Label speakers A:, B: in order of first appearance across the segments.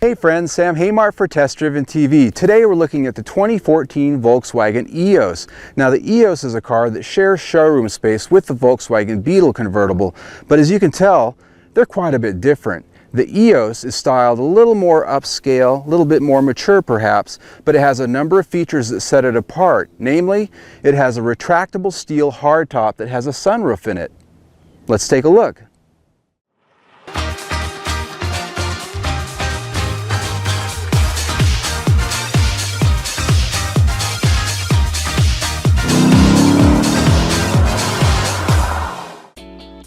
A: Hey friends, Sam Haymart for Test Driven TV. Today we're looking at the 2014 Volkswagen Eos. Now the Eos is a car that shares showroom space with the Volkswagen Beetle convertible, but as you can tell, they're quite a bit different. The Eos is styled a little more upscale, a little bit more mature perhaps, but it has a number of features that set it apart. Namely, it has a retractable steel hardtop that has a sunroof in it. Let's take a look.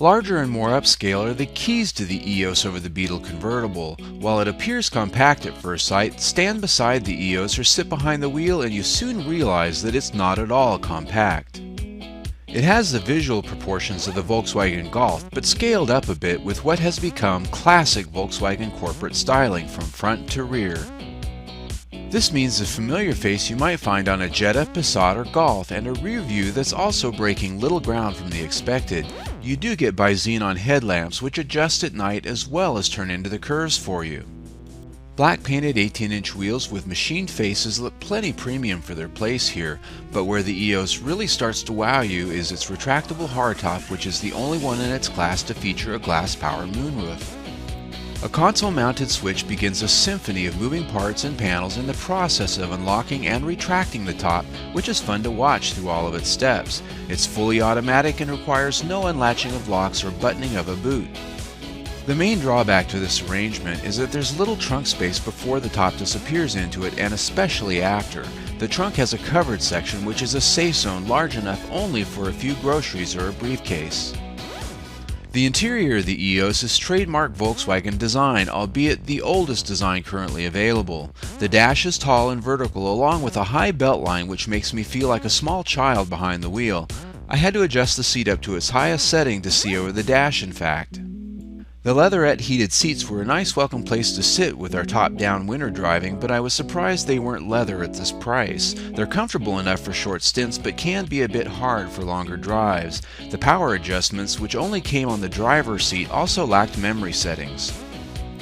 A: Larger and more upscale are the keys to the Eos over the Beetle convertible. While it appears compact at first sight, stand beside the Eos or sit behind the wheel and you soon realize that it's not at all compact. It has the visual proportions of the Volkswagen Golf, but scaled up a bit with what has become classic Volkswagen corporate styling from front to rear. This means a familiar face you might find on a Jetta, Passat, or Golf, and a rear view that's also breaking little ground from the expected. You do get bi-xenon headlamps which adjust at night as well as turn into the curves for you. Black painted 18-inch wheels with machined faces look plenty premium for their place here, but where the Eos really starts to wow you is its retractable hardtop, which is the only one in its class to feature a glass power moonroof. A console-mounted switch begins a symphony of moving parts and panels in the process of unlocking and retracting the top, which is fun to watch through all of its steps. It's fully automatic and requires no unlatching of locks or buttoning of a boot. The main drawback to this arrangement is that there's little trunk space before the top disappears into it, and especially after. The trunk has a covered section which is a safe zone large enough only for a few groceries or a briefcase. The interior of the Eos is trademark Volkswagen design, albeit the oldest design currently available. The dash is tall and vertical along with a high belt line which makes me feel like a small child behind the wheel. I had to adjust the seat up to its highest setting to see over the dash, in fact. The leatherette heated seats were a nice welcome place to sit with our top-down winter driving, but I was surprised they weren't leather at this price. They're comfortable enough for short stints, but can be a bit hard for longer drives. The power adjustments, which only came on the driver's seat, also lacked memory settings.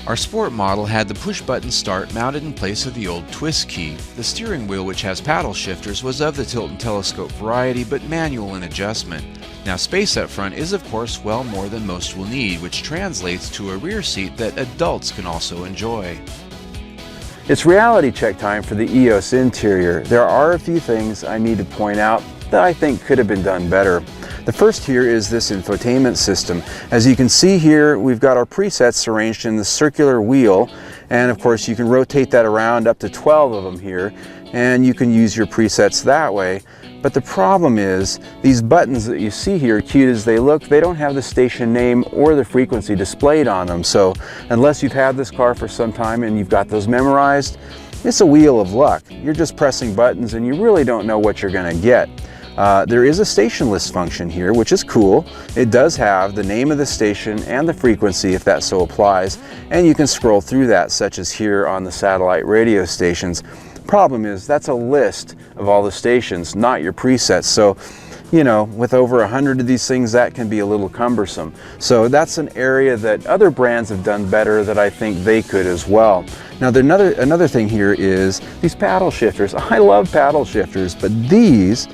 A: Our Sport model had the push-button start mounted in place of the old twist key. The steering wheel, which has paddle shifters, was of the tilt and telescope variety, but manual in adjustment. Now, space up front is of course well more than most will need, which translates to a rear seat that adults can also enjoy. It's reality check time for the Eos interior. There are a few things I need to point out that I think could have been done better. The first here is this infotainment system. As you can see here, we've got our presets arranged in the circular wheel, and of course you can rotate that around up to 12 of them here, and you can use your presets that way. But the problem is, these buttons that you see here, cute as they look, they don't have the station name or the frequency displayed on them. So unless you've had this car for some time and you've got those memorized, it's a wheel of luck. You're just pressing buttons and you really don't know what you're going to get. There is a station list function here, which is cool. It does have the name of the station and the frequency if that so applies, and you can scroll through that, such as here on the satellite radio stations. Problem is, that's a list of all the stations, not your presets. So, you know, with over 100 of these things, that can be a little cumbersome. So that's an area that other brands have done better that I think they could as well. Now, another thing here is these paddle shifters. I love paddle shifters, but these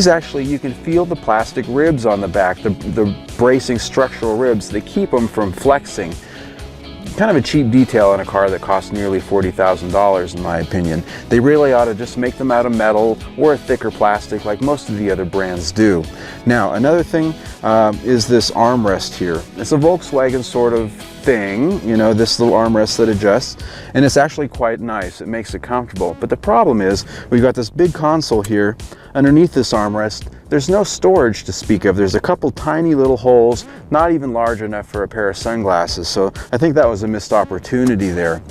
A: actually, you can feel the plastic ribs on the back, the bracing structural ribs that keep them from flexing. Kind of a cheap detail in a car that costs nearly $40,000 in my opinion. They really ought to just make them out of metal or a thicker plastic like most of the other brands do. Now, another thing is this armrest here. It's a Volkswagen sort of thing, you know, this little armrest that adjusts, and it's actually quite nice. It makes it comfortable. But the problem is, we've got this big console here. Underneath this armrest, there's no storage to speak of. There's a couple tiny little holes, not even large enough for a pair of sunglasses. So I think that was a missed opportunity there.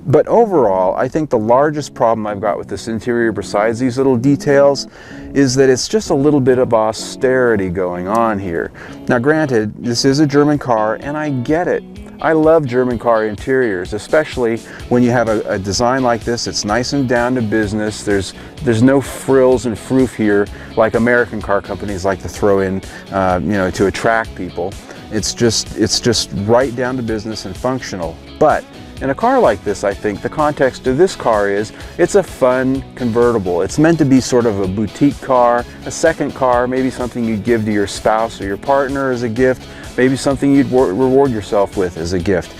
A: But overall, I think the largest problem I've got with this interior, besides these little details, is that it's just a little bit of austerity going on here. Now granted, this is a German car, and I get it. I love German car interiors, especially when you have a design like this. It's nice and down to business. There's no frills and froof here like American car companies like to throw in, you know, to attract people. It's just right down to business and functional. But
B: In a car like this, I think the context of this car is it's a fun convertible. It's meant to be sort of a boutique car, a second car, maybe something you'd give to your spouse or your partner as a gift, maybe something you'd reward yourself with as a gift.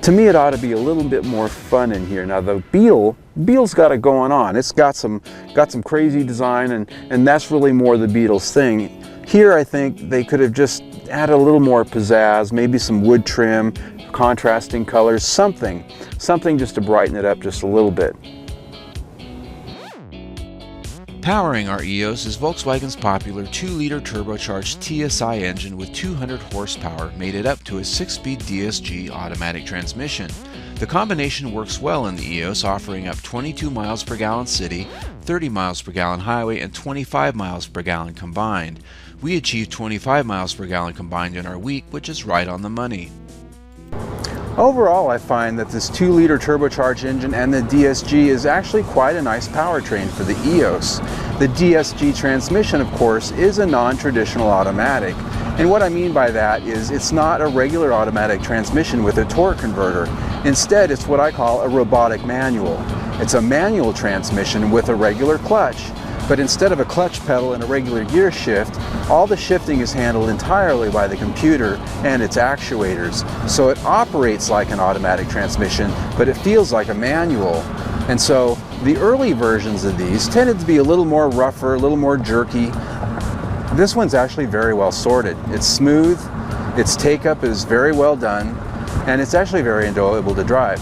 B: To me, it ought to be a little bit more fun in here. Now, the Beetle's got it going on. It's got some crazy design, and that's really more the Beetle's thing. Here, I think they could have just added a little more pizzazz, maybe some wood trim, contrasting colors, something just to brighten it up just a little bit.
A: Powering our Eos is Volkswagen's popular 2-liter turbocharged TSI engine with 200 horsepower mated up to a 6-speed DSG automatic transmission. The combination works well in the Eos, offering up 22 miles per gallon city, 30 miles per gallon highway, and 25 miles per gallon combined. We achieved 25 miles per gallon combined in our week, which is right on the money.
B: Overall, I find that this 2-liter turbocharged engine and the DSG is actually quite a nice powertrain for the Eos. The DSG transmission, of course, is a non-traditional automatic. And what I mean by that is it's not a regular automatic transmission with a torque converter. Instead, it's what I call a robotic manual. It's a manual transmission with a regular clutch. But instead of a clutch pedal and a regular gear shift, all the shifting is handled entirely by the computer and its actuators. So it operates like an automatic transmission, but it feels like a manual. And so the early versions of these tended to be a little more rougher, a little more jerky. This one's actually very well sorted. It's smooth, its take-up is very well done, and it's actually very enjoyable to drive.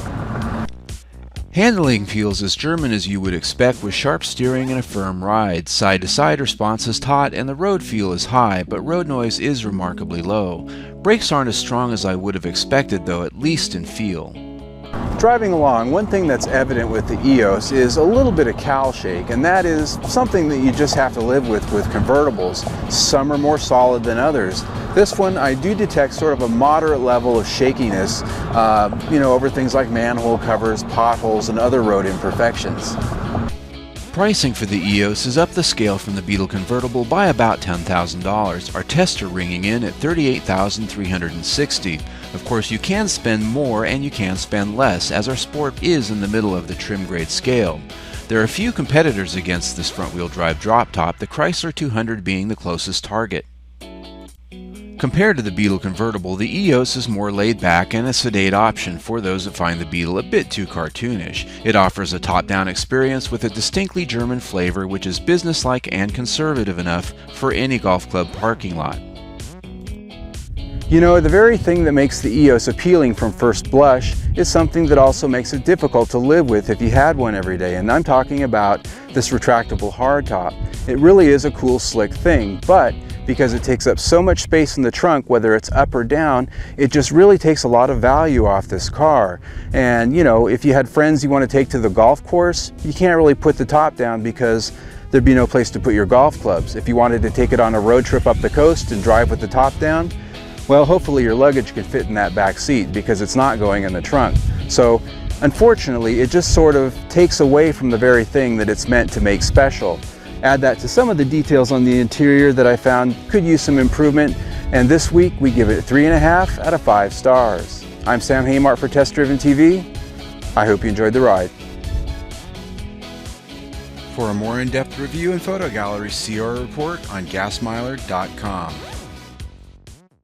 A: Handling feels as German as you would expect, with sharp steering and a firm ride. Side-to-side response is taut and the road feel is high, but road noise is remarkably low. Brakes aren't as strong as I would have expected though, at least in feel.
B: Driving along, one thing that's evident with the Eos is a little bit of cowl shake, and that is something that you just have to live with convertibles. Some are more solid than others. This one, I do detect sort of a moderate level of shakiness, over things like manhole covers, potholes, and other road imperfections.
A: Pricing for the Eos is up the scale from the Beetle convertible by about $10,000. Our tests are ringing in at $38,360. Of course, you can spend more and you can spend less, as our Sport is in the middle of the trim grade scale. There are a few competitors against this front-wheel drive drop top, the Chrysler 200 being the closest target. Compared to the Beetle convertible, the Eos is more laid back and a sedate option for those that find the Beetle a bit too cartoonish. It offers a top-down experience with a distinctly German flavor which is businesslike and conservative enough for any golf club parking lot.
B: You know, the very thing that makes the Eos appealing from first blush is something that also makes it difficult to live with if you had one every day, and I'm talking about this retractable hardtop. It really is a cool, slick thing, but because it takes up so much space in the trunk, whether it's up or down, it just really takes a lot of value off this car. And you know, if you had friends you want to take to the golf course, you can't really put the top down because there'd be no place to put your golf clubs. If you wanted to take it on a road trip up the coast and drive with the top down, well, hopefully your luggage can fit in that back seat because it's not going in the trunk. So unfortunately, it just sort of takes away from the very thing that it's meant to make special. Add that to some of the details on the interior that I found could use some improvement, and this week we give it 3.5 out of 5 stars. I'm Sam Haymart for Test Driven TV. I hope you enjoyed the ride.
A: For a more in-depth review and photo gallery, see our report on gasmiler.com.